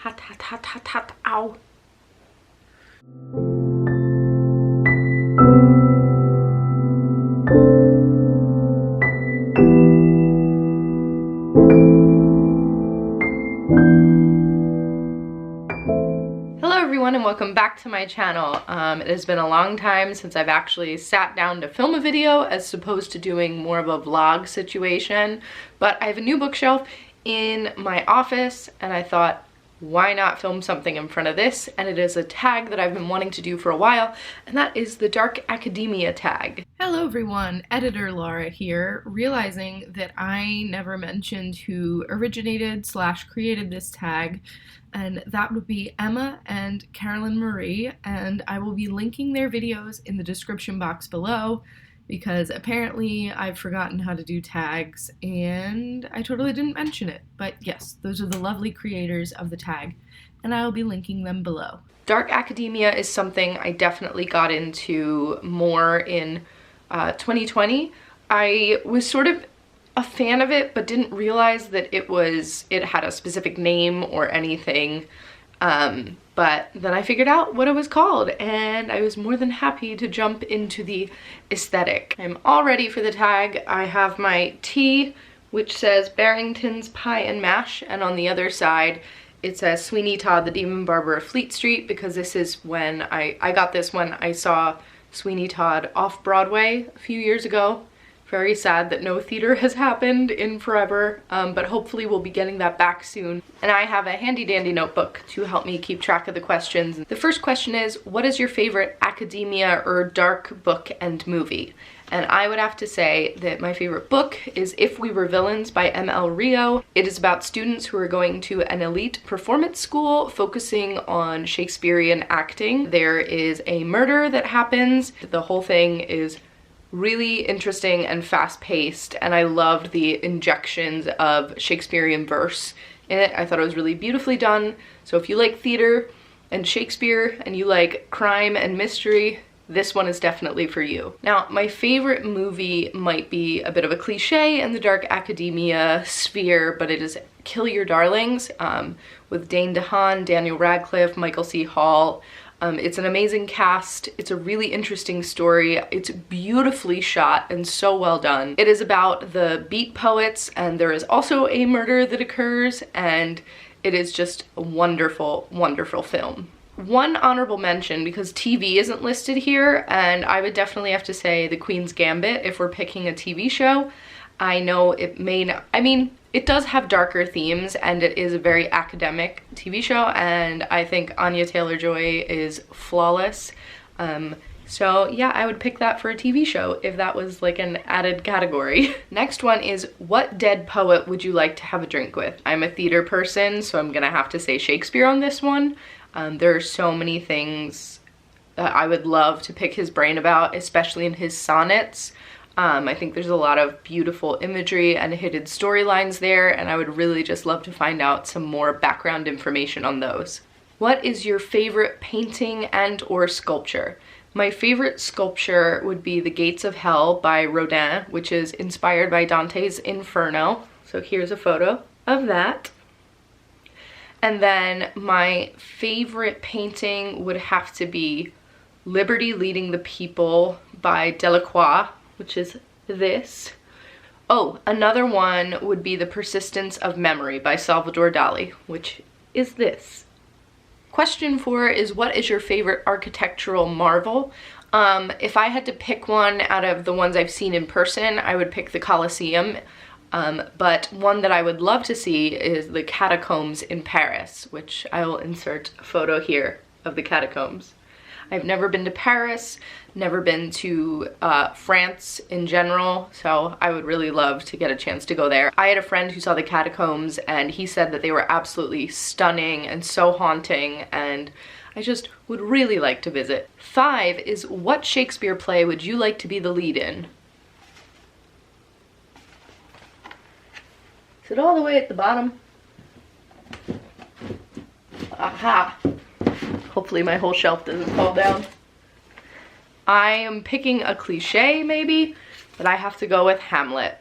Hot, hot, hot, hot, hot, ow. Hello everyone and welcome back to my channel. It has been a long time since I've actually sat down to film a video as opposed to doing more of a vlog situation, but I have a new bookshelf in my office and I thought, why not film something in front of this? And it is a tag that I've been wanting to do for a while, and that is the Dark Academia tag. Hello everyone, Editor Laura here, realizing that I never mentioned who originated / created this tag, and that would be Emma and Carolyn Marie, and I will be linking their videos in the description box below because apparently I've forgotten how to do tags and I totally didn't mention it. But yes, those are the lovely creators of the tag and I will be linking them below. Dark Academia is something I definitely got into more in 2020. I was sort of a fan of it but didn't realize that it had a specific name or anything. But then I figured out what it was called and I was more than happy to jump into the aesthetic. I'm all ready for the tag. I have my tea, which says Barrington's Pie and Mash, and on the other side it says Sweeney Todd, the Demon Barber of Fleet Street, because this is when I got this when I saw Sweeney Todd off Broadway a few years ago. Very sad that no theater has happened in forever, but hopefully we'll be getting that back soon. And I have a handy dandy notebook to help me keep track of the questions. The first question is, what is your favorite academia or dark book and movie? And I would have to say that my favorite book is If We Were Villains by M.L. Rio. It is about students who are going to an elite performance school focusing on Shakespearean acting. There is a murder that happens. The whole thing is really interesting and fast-paced, and I loved the injections of Shakespearean verse in it. I thought it was really beautifully done. So if you like theater and Shakespeare and you like crime and mystery, this one is definitely for you. Now, my favorite movie might be a bit of a cliche in the Dark Academia sphere, but it is Kill Your Darlings, with Dane DeHaan, Daniel Radcliffe, Michael C. Hall. It's an amazing cast. It's a really interesting story. It's beautifully shot and so well done. It is about the beat poets, and there is also a murder that occurs, and it is just a wonderful, wonderful film. One honorable mention, because TV isn't listed here, and I would definitely have to say The Queen's Gambit if we're picking a TV show. I know it may not, I mean, it does have darker themes and it is a very academic TV show, and I think Anya Taylor-Joy is flawless. So yeah, I would pick that for a TV show if that was like an added category. Next one is, what dead poet would you like to have a drink with? I'm a theater person, so I'm gonna have to say Shakespeare on this one. There are so many things that I would love to pick his brain about, especially in his sonnets. I think there's a lot of beautiful imagery and hidden storylines there, and I would really just love to find out some more background information on those. What is your favorite painting and or sculpture? My favorite sculpture would be The Gates of Hell by Rodin, which is inspired by Dante's Inferno. So here's a photo of that. And then my favorite painting would have to be Liberty Leading the People by Delacroix, which is this. Oh, another one would be The Persistence of Memory by Salvador Dali, which is this. Question 4 is, what is your favorite architectural marvel? If I had to pick one out of the ones I've seen in person, I would pick the Colosseum. But one that I would love to see is the catacombs in Paris, which I will insert a photo here of the catacombs. I've never been to Paris, never been to France in general, so I would really love to get a chance to go there. I had a friend who saw the catacombs and he said that they were absolutely stunning and so haunting, and I just would really like to visit. 5 is, what Shakespeare play would you like to be the lead in? Is it all the way at the bottom? Aha! Hopefully my whole shelf doesn't fall down. I am picking a cliche maybe, but I have to go with Hamlet.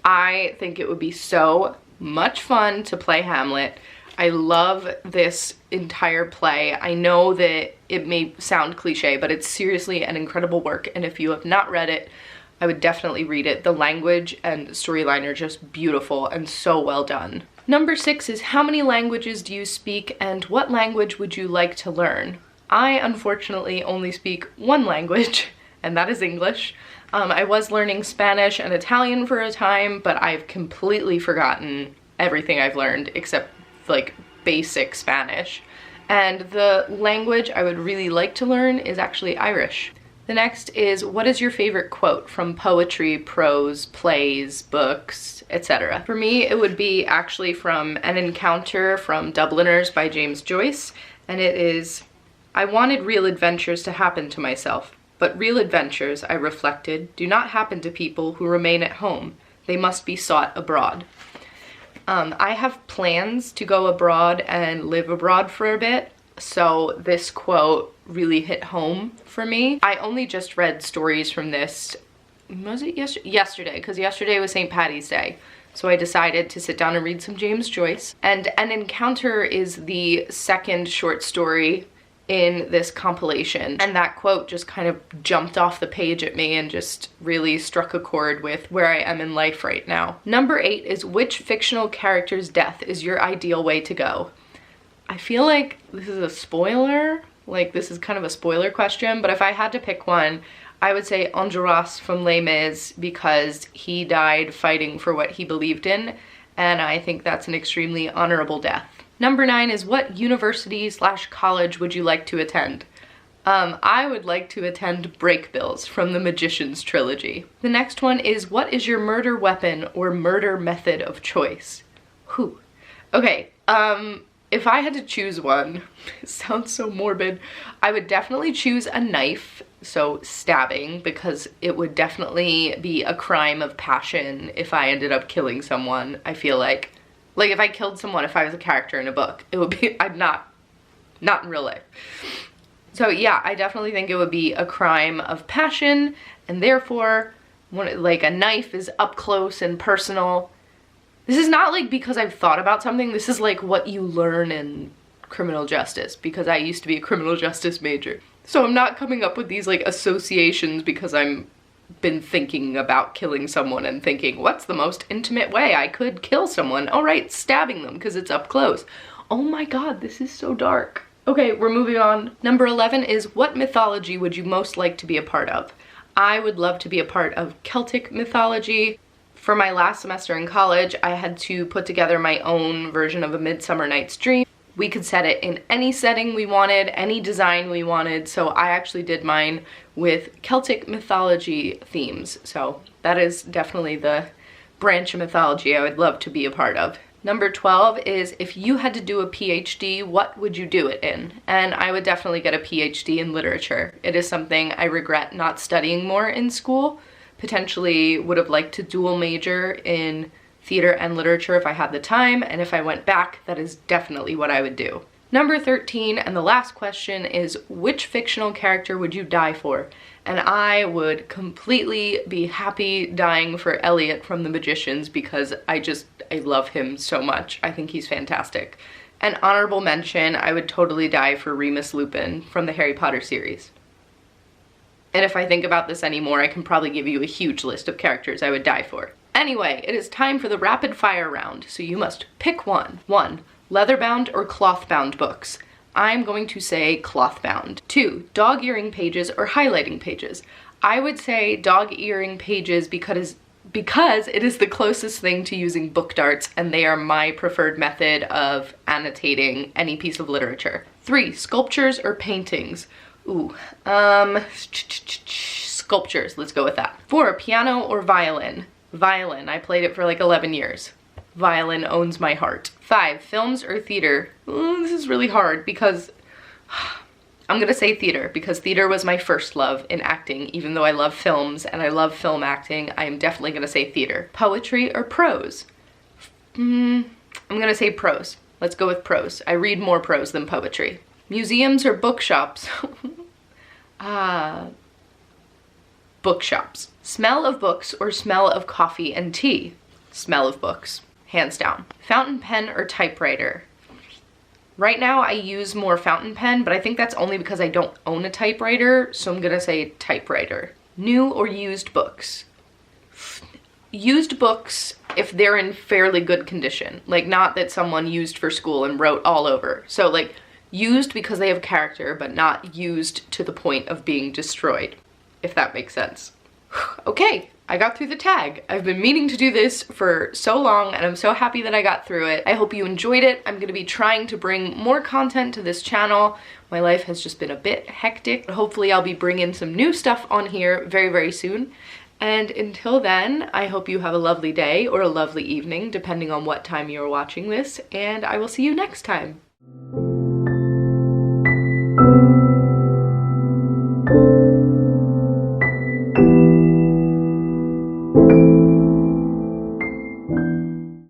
I think it would be so much fun to play Hamlet. I love this entire play. I know that it may sound cliche, but it's seriously an incredible work, and if you have not read it, I would definitely read it. The language and storyline are just beautiful and so well done. Number 6 is how many languages do you speak and what language would you like to learn? I unfortunately only speak one language, and that is English. I was learning Spanish and Italian for a time, but I've completely forgotten everything I've learned except like basic Spanish. And the language I would really like to learn is actually Irish. The next is, what is your favorite quote from poetry, prose, plays, books, etc.? For me, it would be actually from An Encounter from Dubliners by James Joyce, and it is, I wanted real adventures to happen to myself, but real adventures, I reflected, do not happen to people who remain at home. They must be sought abroad. I have plans to go abroad and live abroad for a bit, so this quote really hit home for me. I only just read stories from this, was it yesterday? Because yesterday was St. Paddy's Day. So I decided to sit down and read some James Joyce. And An Encounter is the second short story in this compilation. And that quote just kind of jumped off the page at me and just really struck a chord with where I am in life right now. Number 8 is, which fictional character's death is your ideal way to go? I feel like this is a spoiler, like this is kind of a spoiler question, but if I had to pick one, I would say Enjolras from Les Mis, because he died fighting for what he believed in, and I think that's an extremely honorable death. Number 9 is, what university/college would you like to attend? I would like to attend Breakbills from the Magician's trilogy. The next one is, what is your murder weapon or murder method of choice? Whew. Okay, if I had to choose one, it sounds so morbid, I would definitely choose a knife, so stabbing, because it would definitely be a crime of passion if I ended up killing someone. I feel like if I killed someone, if I was a character in a book, it would be, not in real life. So yeah, I definitely think it would be a crime of passion, and therefore, like a knife is up close and personal. This is not like because I've thought about something, this is like what you learn in criminal justice, because I used to be a criminal justice major. So I'm not coming up with these like associations because I'm been thinking about killing someone and thinking, what's the most intimate way I could kill someone? All right, stabbing them because it's up close. Oh my god, this is so dark. Okay, we're moving on. Number 11 is, what mythology would you most like to be a part of? I would love to be a part of Celtic mythology. For my last semester in college, I had to put together my own version of A Midsummer Night's Dream. We could set it in any setting we wanted, any design we wanted, so I actually did mine with Celtic mythology themes. So that is definitely the branch of mythology I would love to be a part of. Number 12 is, if you had to do a PhD, what would you do it in? And I would definitely get a PhD in literature. It is something I regret not studying more in school. Potentially would have liked to dual major in theater and literature if I had the time, and if I went back, that is definitely what I would do. Number 13, and the last question, is, which fictional character would you die for? And I would completely be happy dying for Elliot from The Magicians, because I love him so much. I think he's fantastic. An honorable mention, I would totally die for Remus Lupin from the Harry Potter series. And if I think about this anymore, I can probably give you a huge list of characters I would die for. Anyway, it is time for the rapid fire round, so you must pick one. 1, leather-bound or cloth-bound books. I'm going to say cloth-bound. 2, dog-earing pages or highlighting pages. I would say dog-earing pages because it is the closest thing to using book darts, and they are my preferred method of annotating any piece of literature. 3, sculptures or paintings. Ooh, sculptures, let's go with that. 4, piano or violin. Violin, I played it for like 11 years. Violin owns my heart. 5, films or theater. Ooh, this is really hard because I'm gonna say theater, because theater was my first love in acting. Even though I love films and I love film acting, I am definitely gonna say theater. Poetry or prose? I'm gonna say prose. Let's go with prose. I read more prose than poetry. Museums or bookshops? Bookshops. Smell of books or smell of coffee and tea? Smell of books, hands down. Fountain pen or typewriter? Right now I use more fountain pen, but I think that's only because I don't own a typewriter, so I'm gonna say typewriter. New or used books? Used books if they're in fairly good condition. Like, not that someone used for school and wrote all over. So like, used because they have character, but not used to the point of being destroyed, if that makes sense. Okay, I got through the tag. I've been meaning to do this for so long and I'm so happy that I got through it. I hope you enjoyed it. I'm gonna be trying to bring more content to this channel. My life has just been a bit hectic. Hopefully I'll be bringing some new stuff on here very, very soon. And until then, I hope you have a lovely day or a lovely evening, depending on what time you're watching this, and I will see you next time.